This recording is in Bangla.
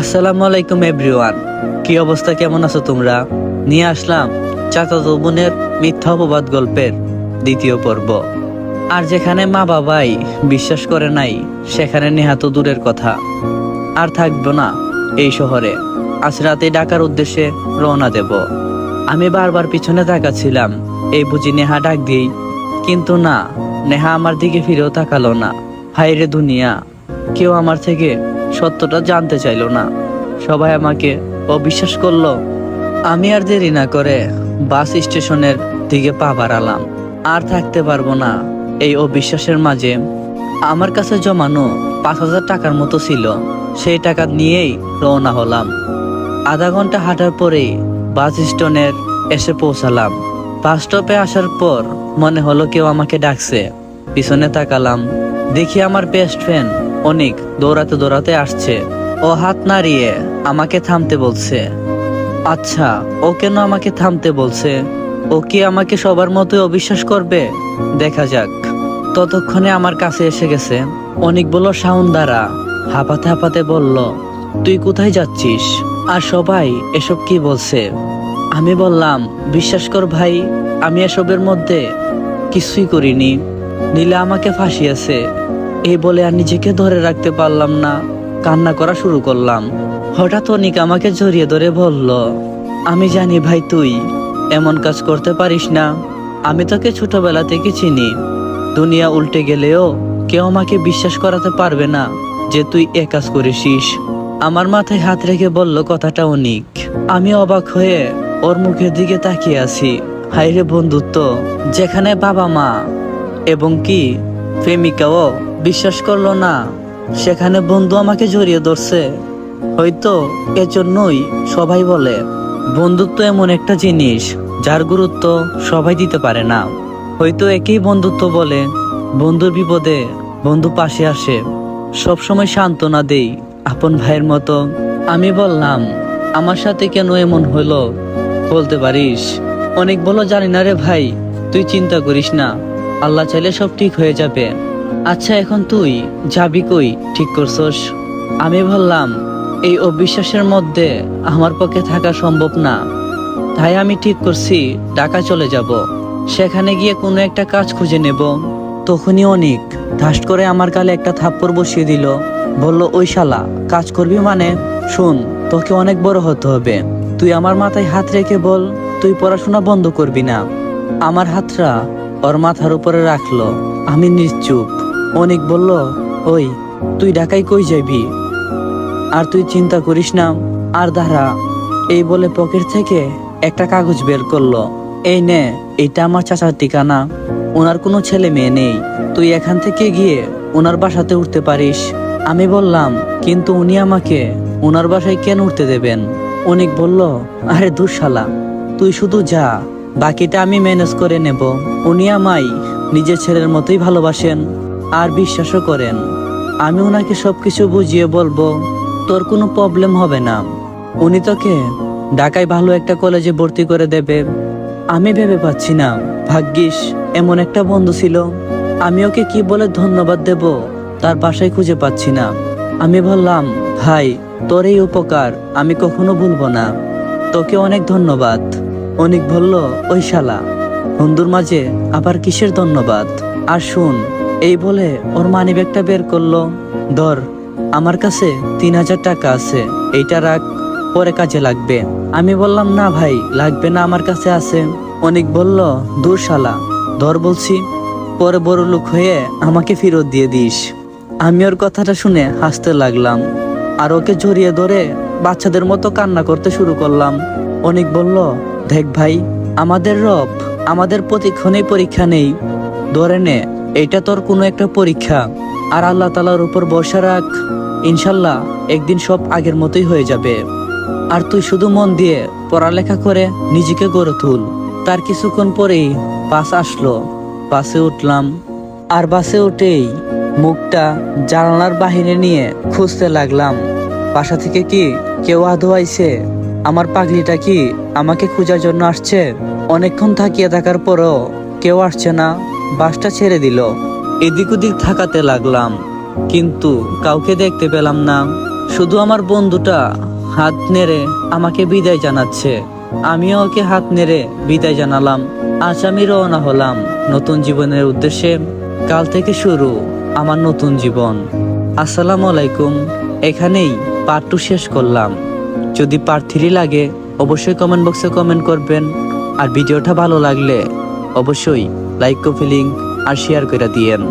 আসসালামু আলাইকুম এভরিওয়ান। কি অবস্থা, কেমন আছো তোমরা? নিয়ে আসলাম চাচাতো বোনের মিথ্যা অপবাদ গল্পের দ্বিতীয় পর্ব। আর যেখানে মা বাবাই বিশ্বাস করে নাই, সেখানে নেহা তো দূরের কথা। আর থাকবো না এই শহরে। আজ রাতে ঢাকার উদ্দেশ্যে রওনা দেব। আমি বারবার পিছনে তাকাচ্ছিলাম, এই বুঝি নেহা ডাক দিই, কিন্তু না, নেহা আমার দিকে ফিরেও তাকালো না। হায়রে দুনিয়া, কেউ আমার থেকে সত্যটা জানতে চাইলো না। সবাই আমাকে অবিশ্বাস করলো। আমি আর দেরি না করে বাস স্টেশনের দিকে পা বাড়ালাম। আর থাকতে পারবো না এই অবিশ্বাসের মাঝে। আমার কাছে জমানো 5,000 টাকার মতো ছিল। সেই টাকা নিয়েই রওনা হলাম। আধা ঘন্টা হাঁটার পরেই বাস স্ট্যান্ডের এসে পৌঁছালাম। বাস স্টপে আসার পর মনে হলো কেউ আমাকে ডাকছে। পিছনে তাকালাম, দেখি আমার বেস্ট ফ্রেন্ড অনেক দৌড়াতে দৌড়াতে আসছে। ও হাত নাড়িয়ে আমাকে থামতে বলছে। আচ্ছা, ও কেন আমাকে থামতে বলছে? ও কি আমাকে সবার মতোই অবিশ্বাস করবে? দেখা যাক। ততক্ষণে আমার কাছে এসে গেছে। অনেক বলল সাউন্ড দ্বারা, হাঁপাতে হাঁপাতে বলল, তুই কোথায় যাচ্ছিস? আর সবাই এসব কি বলছে? আমি বললাম, বিশ্বাস কর ভাই, আমি এসবের মধ্যে কিছুই করিনি। নীলা আমাকে ফাঁসিয়েছে। এই বলে আর নিজেকে ধরে রাখতে পারলাম না, কান্না করা শুরু করলাম। হঠাৎ অনিক আমাকে জড়িয়ে ধরে বলল, আমি জানি ভাই তুই এমন কাজ করতে পারিস না। আমি তোকে ছোটবেলা থেকে চিনি। দুনিয়া উল্টে গেলেও কেউ আমাকে বিশ্বাস করাতে পারবে না যে তুই এ কাজ করেছিস। আমার মাথায় হাত রেখে বলল কথাটা অনিক। আমি অবাক হয়ে ওর মুখের দিকে তাকিয়ে আছি। হায়রে বন্ধুত্ব, যেখানে বাবা মা এবং কি প্রেমিকাও বিশ্বাস করলো না, সেখানে বন্ধু আমাকে জড়িয়ে ধরছে। হয়তো এজন্যই সবাই বলে বন্ধুত্ব এমন একটা জিনিস যার গুরুত্ব সবাই দিতে পারে না। হয়তো একই বন্ধুত্ব বলে বন্ধুর বিপদে বন্ধু পাশে আসে, সবসময় সান্ত্বনা দেই আপন ভাইয়ের মতো। আমি বললাম, আমার সাথে কেন এমন হলো বলতে পারিস? অনেক বলো, জানি না রে ভাই, তুই চিন্তা করিস না, আল্লাহ চাইলে সব ঠিক হয়ে যাবে। আচ্ছা, এখন তুই যাবি কই ঠিক করছস? আমি বললাম, এই অবিশ্বাসের মধ্যে আমার পক্ষে থাকা সম্ভব না, তাই আমি ঠিক করছি ঢাকা চলে যাব। সেখানে গিয়ে কোনো একটা কাজ খুঁজে নেব। তখনই অনেক ধাস করে আমার গালে একটা থাপ্পড় বসিয়ে দিল। বলল, ওই শালা, কাজ করবি মানে? শোন, তোকে অনেক বড় হতে হবে। তুই আমার মাথায় হাত রেখে বল, তুই পড়াশোনা বন্ধ করবি না। আমার হাতটা ওর মাথার উপরে রাখলো। আমি নিশ্চুপ। অনেক বলল, ওই তুই ঢাকায় কই যাবি? আর তুই চিন্তা করিস না, আর দাঁড়া। এই বলে পকেট থেকে একটা কাগজ বের করলো। এই নে, এটা আমার চাচার ঠিকানা। ওনার কোনো ছেলে মেয়ে নেই। তুই এখান থেকে গিয়ে ওনার বাসাতে উঠতে পারিস। আমি বললাম, কিন্তু উনি আমাকে ওনার বাসায় কেন উঠতে দেবেন? অনেক বলল, আরে দূর শালা, তুই শুধু যা, বাকিটা আমি ম্যানেজ করে নেব। উনি আমায় নিজের ছেলের মতোই ভালোবাসেন আর বিশ্বাসও করেন। আমি ওনাকে সবকিছু বুঝিয়ে বলবো, তোর কোনো প্রবলেম হবে না। উনি তোকে ঢাকায় ভালো একটা কলেজে ভর্তি করে দেবে। আমি ভেবে পাচ্ছি না, ভাগ্যিস এমন একটা বন্ধু ছিল। আমি ওকে কি বলে ধন্যবাদ দেব তার বাসায় খুঁজে পাচ্ছি না। আমি বললাম, ভাই, তোর এই উপকার আমি কখনো ভুলবো না। তোকে অনেক ধন্যবাদ। অনেক বলল, ওই শালা, বন্ধুর মাঝে আবার কিসের ধন্যবাদ? আর শুন, এই বলে ওর মানিব্যাগটা বের করলো। ধর, আমার কাছে 3,000 টাকা আছে, এইটা রাখ, পরে কাজে লাগবে। আমি বললাম, না ভাই, লাগবে না, আমার কাছে আছে। অনেক বলল, দূর শালা, ধর বলছি, পরে বড় লোক হয়ে আমাকে ফেরত দিয়ে দিস। আমি ওর কথাটা শুনে হাসতে লাগলাম আর ওকে জড়িয়ে ধরে বাচ্চাদের মতো কান্না করতে শুরু করলাম। অনেক বলল, দেখ ভাই, আমাদের রব আমাদের প্রতিক্ষণেই পরীক্ষা নেই। ধরে নে, এটা তোর কোনো একটা পরীক্ষা। আর আল্লাহ তাআলার উপর ভরসা রাখ, ইনশাল্লাহ একদিন সব আগের মতোই হয়ে যাবে। আর তুই শুধু মন দিয়ে পড়ালেখা করে নিজেকে গড়ে তুল। তার কিছুক্ষণ পরেই বাস আসলো। বাসে উঠলাম। আর বাসে উঠেই মুখটা জানালার বাহিরে নিয়ে খুঁজতে লাগলাম, বাসা থেকে কি কেউ আদৌ আইছে? আমার পাগলিটা কি আমাকে খোঁজার জন্য আসছে? অনেকক্ষণ থাকিয়ে থাকার পরও কেউ আসছে না। বাসটা ছেড়ে দিল। এদিক ওদিক থাকাতে লাগলাম, কিন্তু কাউকে দেখতে পেলাম না। শুধু আমার বন্ধুটা হাত নেড়ে আমাকে বিদায় জানাচ্ছে, আমিও ওকে হাত নেড়ে বিদায় জানালাম। আজ আমি রওনা হলাম নতুন জীবনের উদ্দেশ্যে। কাল থেকে শুরু আমার নতুন জীবন। আসসালামু আলাইকুম। এখানেই পার্ট 2 শেষ করলাম। যদি পার্ট 3 লাগে অবশ্যই কমেন্ট বক্সে কমেন্ট করবেন। আর ভিডিওটা ভালো লাগলে অবশ্যই লাইক, কপি, লিংক আর শেয়ার করে দিয়েন।